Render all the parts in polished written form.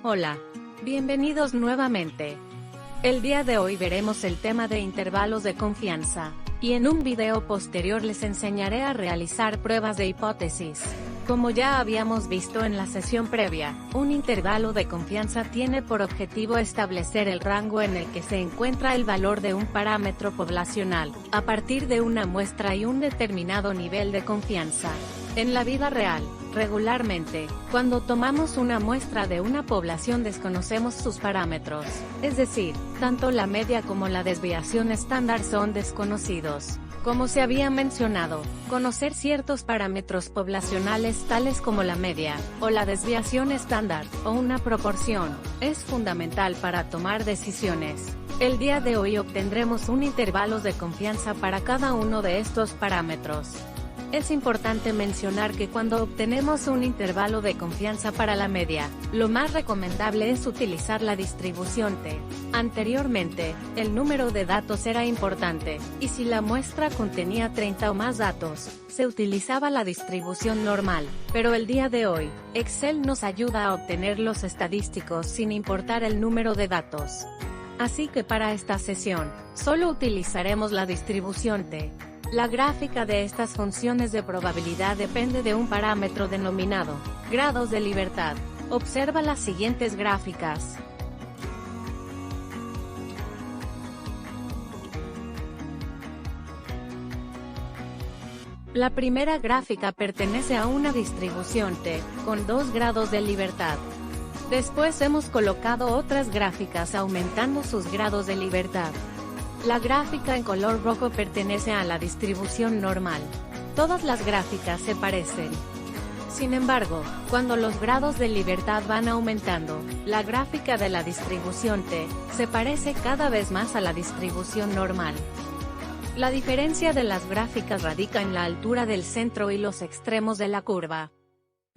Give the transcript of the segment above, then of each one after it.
Hola. Bienvenidos nuevamente. El día de hoy veremos el tema de intervalos de confianza, y en un video posterior les enseñaré a realizar pruebas de hipótesis. Como ya habíamos visto en la sesión previa, un intervalo de confianza tiene por objetivo establecer el rango en el que se encuentra el valor de un parámetro poblacional, a partir de una muestra y un determinado nivel de confianza. En la vida real, regularmente, cuando tomamos una muestra de una población desconocemos sus parámetros, es decir, tanto la media como la desviación estándar son desconocidos. Como se había mencionado, conocer ciertos parámetros poblacionales tales como la media, o la desviación estándar, o una proporción, es fundamental para tomar decisiones. El día de hoy obtendremos un intervalo de confianza para cada uno de estos parámetros. Es importante mencionar que cuando obtenemos un intervalo de confianza para la media, lo más recomendable es utilizar la distribución T. Anteriormente, el número de datos era importante, y si la muestra contenía 30 o más datos, se utilizaba la distribución normal, pero el día de hoy, Excel nos ayuda a obtener los estadísticos sin importar el número de datos. Así que para esta sesión, solo utilizaremos la distribución T. La gráfica de estas funciones de probabilidad depende de un parámetro denominado grados de libertad. Observa las siguientes gráficas. La primera gráfica pertenece a una distribución T, con 2 grados de libertad. Después hemos colocado otras gráficas aumentando sus grados de libertad. La gráfica en color rojo pertenece a la distribución normal. Todas las gráficas se parecen. Sin embargo, cuando los grados de libertad van aumentando, la gráfica de la distribución T se parece cada vez más a la distribución normal. La diferencia de las gráficas radica en la altura del centro y los extremos de la curva.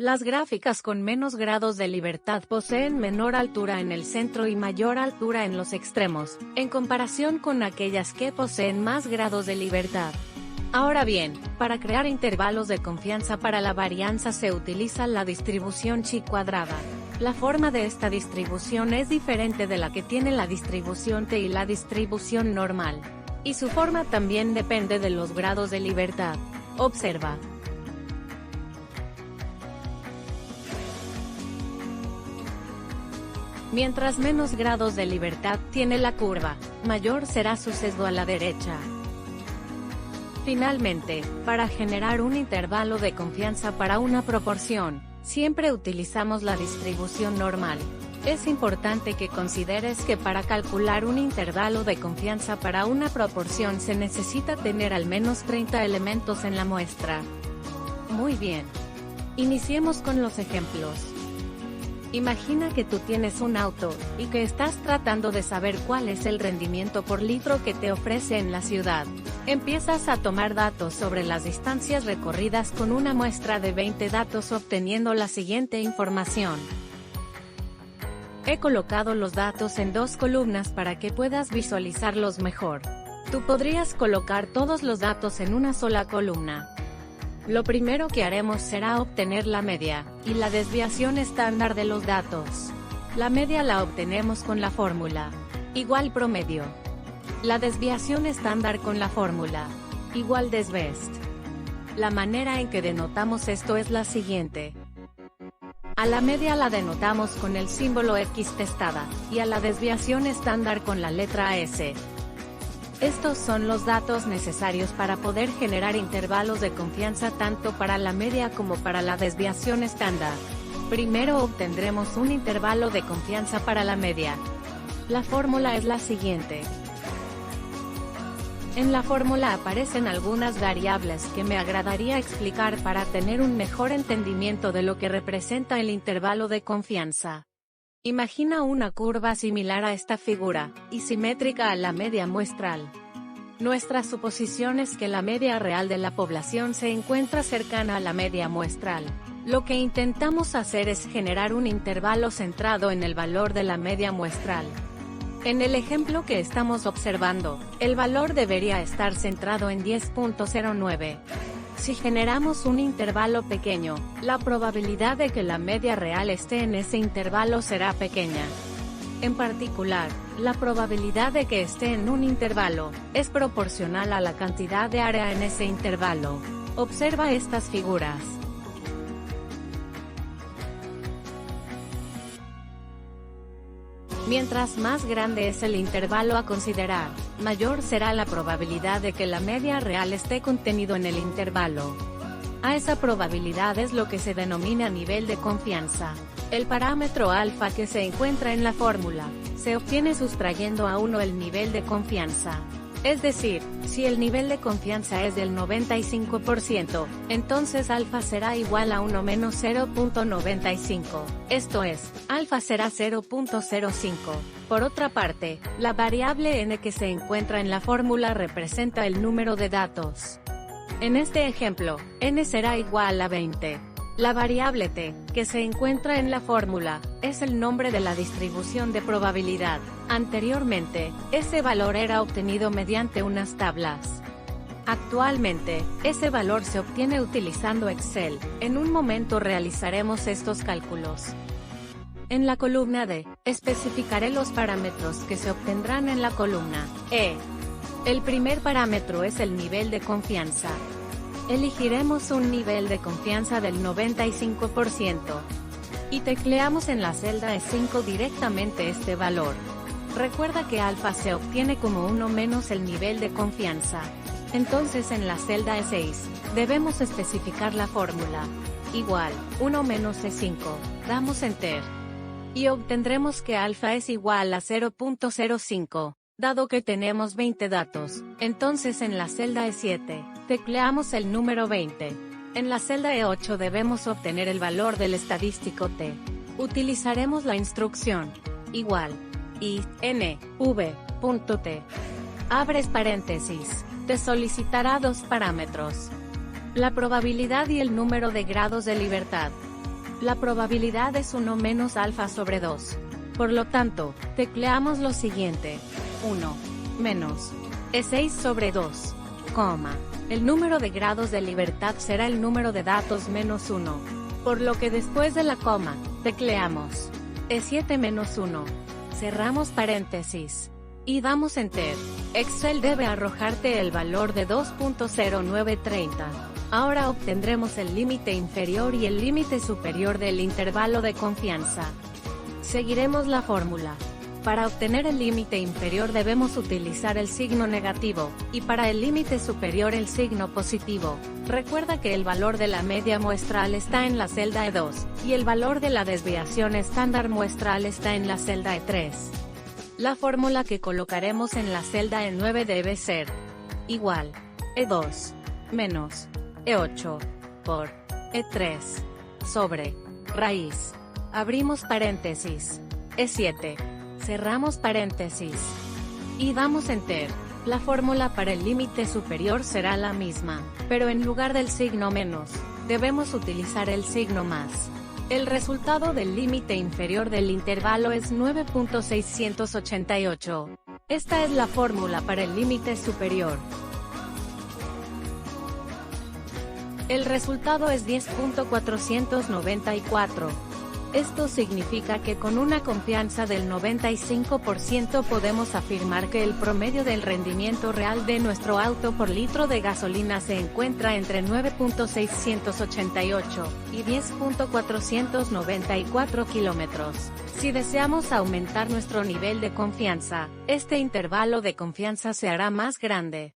Las gráficas con menos grados de libertad poseen menor altura en el centro y mayor altura en los extremos, en comparación con aquellas que poseen más grados de libertad. Ahora bien, para crear intervalos de confianza para la varianza se utiliza la distribución chi cuadrada. La forma de esta distribución es diferente de la que tiene la distribución T y la distribución normal. Y su forma también depende de los grados de libertad. Observa. Mientras menos grados de libertad tiene la curva, mayor será su sesgo a la derecha. Finalmente, para generar un intervalo de confianza para una proporción, siempre utilizamos la distribución normal. Es importante que consideres que para calcular un intervalo de confianza para una proporción se necesita tener al menos 30 elementos en la muestra. Muy bien. Iniciemos con los ejemplos. Imagina que tú tienes un auto, y que estás tratando de saber cuál es el rendimiento por litro que te ofrece en la ciudad. Empiezas a tomar datos sobre las distancias recorridas con una muestra de 20 datos obteniendo la siguiente información. He colocado los datos en 2 columnas para que puedas visualizarlos mejor. Tú podrías colocar todos los datos en una sola columna. Lo primero que haremos será obtener la media, y la desviación estándar de los datos. La media la obtenemos con la fórmula igual promedio. La desviación estándar con la fórmula igual desbest. La manera en que denotamos esto es la siguiente. A la media la denotamos con el símbolo X testada, y a la desviación estándar con la letra S. Estos son los datos necesarios para poder generar intervalos de confianza tanto para la media como para la desviación estándar. Primero obtendremos un intervalo de confianza para la media. La fórmula es la siguiente. En la fórmula aparecen algunas variables que me agradaría explicar para tener un mejor entendimiento de lo que representa el intervalo de confianza. Imagina una curva similar a esta figura, y simétrica a la media muestral. Nuestra suposición es que la media real de la población se encuentra cercana a la media muestral. Lo que intentamos hacer es generar un intervalo centrado en el valor de la media muestral. En el ejemplo que estamos observando, el valor debería estar centrado en 10.09. Si generamos un intervalo pequeño, la probabilidad de que la media real esté en ese intervalo será pequeña. En particular, la probabilidad de que esté en un intervalo es proporcional a la cantidad de área en ese intervalo. Observa estas figuras. Mientras más grande es el intervalo a considerar, mayor será la probabilidad de que la media real esté contenido en el intervalo. A esa probabilidad es lo que se denomina nivel de confianza. El parámetro alfa que se encuentra en la fórmula se obtiene sustrayendo a 1 el nivel de confianza. Es decir, si el nivel de confianza es del 95%, entonces alfa será igual a 1 menos 0.95. Esto es, alfa será 0.05. Por otra parte, la variable n que se encuentra en la fórmula representa el número de datos. En este ejemplo, n será igual a 20. La variable t, que se encuentra en la fórmula, es el nombre de la distribución de probabilidad. Anteriormente, ese valor era obtenido mediante unas tablas. Actualmente, ese valor se obtiene utilizando Excel. En un momento realizaremos estos cálculos. En la columna D, especificaré los parámetros que se obtendrán en la columna E. El primer parámetro es el nivel de confianza. Elegiremos un nivel de confianza del 95%. Y tecleamos en la celda E5 directamente este valor. Recuerda que alfa se obtiene como 1 menos el nivel de confianza. Entonces en la celda E6, debemos especificar la fórmula. Igual, 1 menos E5, damos Enter. Y obtendremos que alfa es igual a 0.05. Dado que tenemos 20 datos, entonces en la celda E7, tecleamos el número 20. En la celda E8 debemos obtener el valor del estadístico t. Utilizaremos la instrucción igual y n v.t. Abres paréntesis. Te solicitará dos parámetros: la probabilidad y el número de grados de libertad. La probabilidad es 1 menos alfa sobre 2. Por lo tanto, tecleamos lo siguiente: 1 menos E6 sobre 2, el número de grados de libertad será el número de datos menos 1, por lo que después de la coma, tecleamos E7 menos 1, cerramos paréntesis, y damos Enter. Excel debe arrojarte el valor de 2.0930. Ahora obtendremos el límite inferior y el límite superior del intervalo de confianza. Seguiremos la fórmula. Para obtener el límite inferior debemos utilizar el signo negativo, y para el límite superior el signo positivo. Recuerda que el valor de la media muestral está en la celda E2, y el valor de la desviación estándar muestral está en la celda E3. La fórmula que colocaremos en la celda E9 debe ser igual E2 menos E8 por E3 sobre raíz. Abrimos paréntesis. E7. Cerramos paréntesis. Y damos Enter. La fórmula para el límite superior será la misma, pero en lugar del signo menos, debemos utilizar el signo más. El resultado del límite inferior del intervalo es 9.688. Esta es la fórmula para el límite superior. El resultado es 10.494. Esto significa que con una confianza del 95% podemos afirmar que el promedio del rendimiento real de nuestro auto por litro de gasolina se encuentra entre 9.688 y 10.494 kilómetros. Si deseamos aumentar nuestro nivel de confianza, este intervalo de confianza se hará más grande.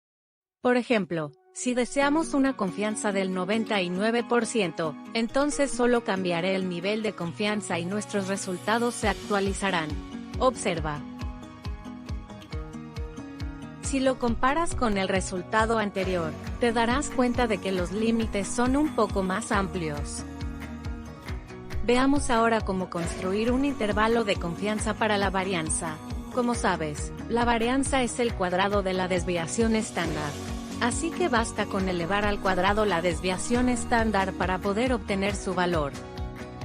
Por ejemplo, si deseamos una confianza del 99%, entonces solo cambiaré el nivel de confianza y nuestros resultados se actualizarán. Observa. Si lo comparas con el resultado anterior, te darás cuenta de que los límites son un poco más amplios. Veamos ahora cómo construir un intervalo de confianza para la varianza. Como sabes, la varianza es el cuadrado de la desviación estándar. Así que basta con elevar al cuadrado la desviación estándar para poder obtener su valor.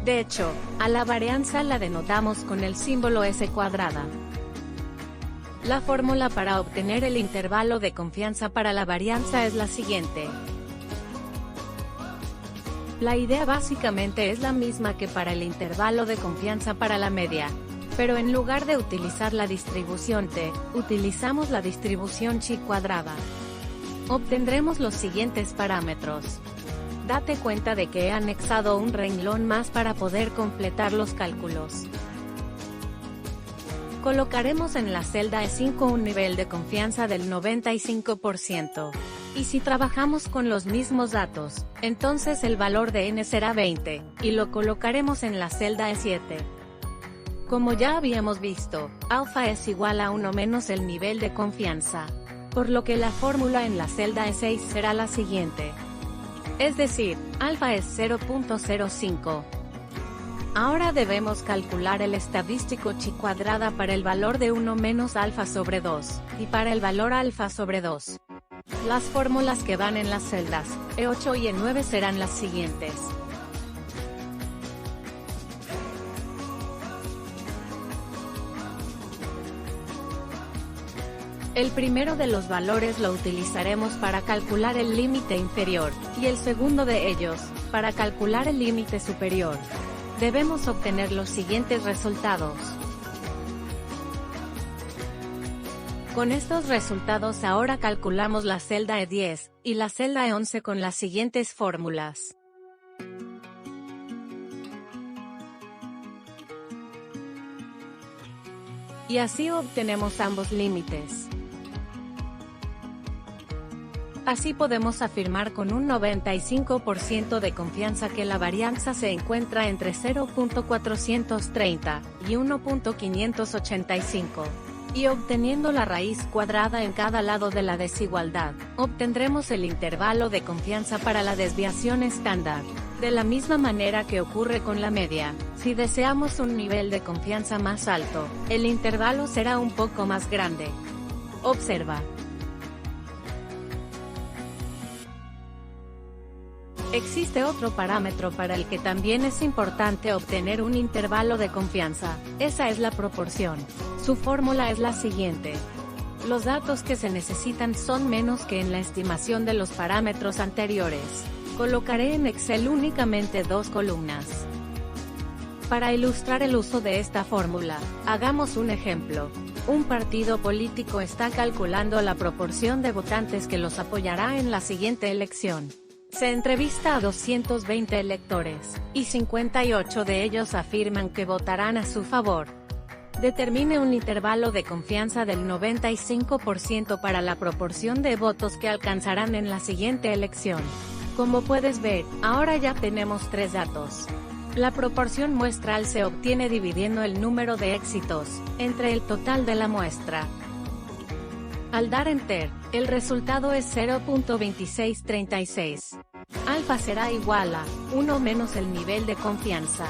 De hecho, a la varianza la denotamos con el símbolo S cuadrada. La fórmula para obtener el intervalo de confianza para la varianza es la siguiente. La idea básicamente es la misma que para el intervalo de confianza para la media. Pero en lugar de utilizar la distribución t, utilizamos la distribución chi cuadrada. Obtendremos los siguientes parámetros. Date cuenta de que he anexado un renglón más para poder completar los cálculos. Colocaremos en la celda E5 un nivel de confianza del 95%. Y si trabajamos con los mismos datos, entonces el valor de n será 20, y lo colocaremos en la celda E7. Como ya habíamos visto, alfa es igual a 1 menos el nivel de confianza. Por lo que la fórmula en la celda E6 será la siguiente. Es decir, alfa es 0.05. Ahora debemos calcular el estadístico chi cuadrada para el valor de 1 menos alfa sobre 2, y para el valor alfa sobre 2. Las fórmulas que van en las celdas E8 y E9 serán las siguientes. El primero de los valores lo utilizaremos para calcular el límite inferior, y el segundo de ellos, para calcular el límite superior. Debemos obtener los siguientes resultados. Con estos resultados ahora calculamos la celda E10, y la celda E11 con las siguientes fórmulas. Y así obtenemos ambos límites. Así podemos afirmar con un 95% de confianza que la varianza se encuentra entre 0.430 y 1.585. Y obteniendo la raíz cuadrada en cada lado de la desigualdad, obtendremos el intervalo de confianza para la desviación estándar. De la misma manera que ocurre con la media, si deseamos un nivel de confianza más alto, el intervalo será un poco más grande. Observa. Existe otro parámetro para el que también es importante obtener un intervalo de confianza. Esa es la proporción. Su fórmula es la siguiente. Los datos que se necesitan son menos que en la estimación de los parámetros anteriores. Colocaré en Excel únicamente dos columnas. Para ilustrar el uso de esta fórmula, hagamos un ejemplo. Un partido político está calculando la proporción de votantes que los apoyará en la siguiente elección. Se entrevista a 220 electores, y 58 de ellos afirman que votarán a su favor. Determine un intervalo de confianza del 95% para la proporción de votos que alcanzarán en la siguiente elección. Como puedes ver, ahora ya tenemos tres datos. La proporción muestral se obtiene dividiendo el número de éxitos entre el total de la muestra. Al dar Enter, el resultado es 0.2636. Alfa será igual a 1 menos el nivel de confianza.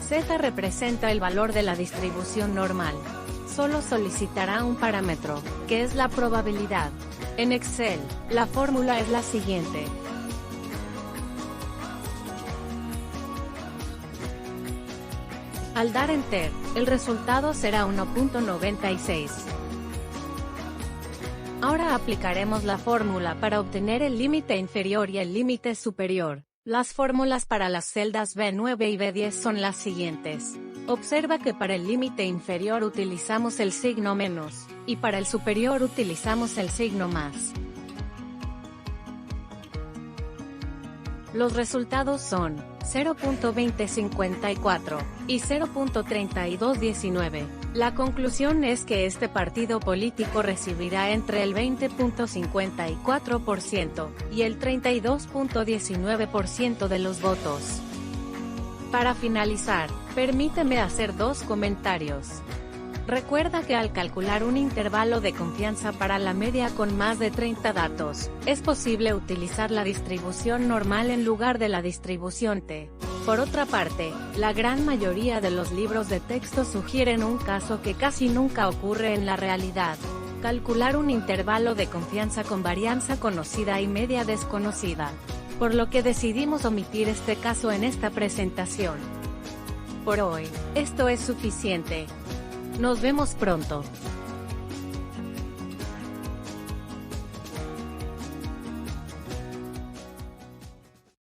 Z representa el valor de la distribución normal. Solo solicitará un parámetro, que es la probabilidad. En Excel, la fórmula es la siguiente. Al dar Enter, el resultado será 1.96. Ahora aplicaremos la fórmula para obtener el límite inferior y el límite superior. Las fórmulas para las celdas B9 y B10 son las siguientes. Observa que para el límite inferior utilizamos el signo menos, y para el superior utilizamos el signo más. Los resultados son 0.2054 y 0.3219. La conclusión es que este partido político recibirá entre el 20.54% y el 32.19% de los votos. Para finalizar, permíteme hacer dos comentarios. Recuerda que al calcular un intervalo de confianza para la media con más de 30 datos, es posible utilizar la distribución normal en lugar de la distribución T. Por otra parte, la gran mayoría de los libros de texto sugieren un caso que casi nunca ocurre en la realidad: calcular un intervalo de confianza con varianza conocida y media desconocida. Por lo que decidimos omitir este caso en esta presentación. Por hoy, esto es suficiente. Nos vemos pronto.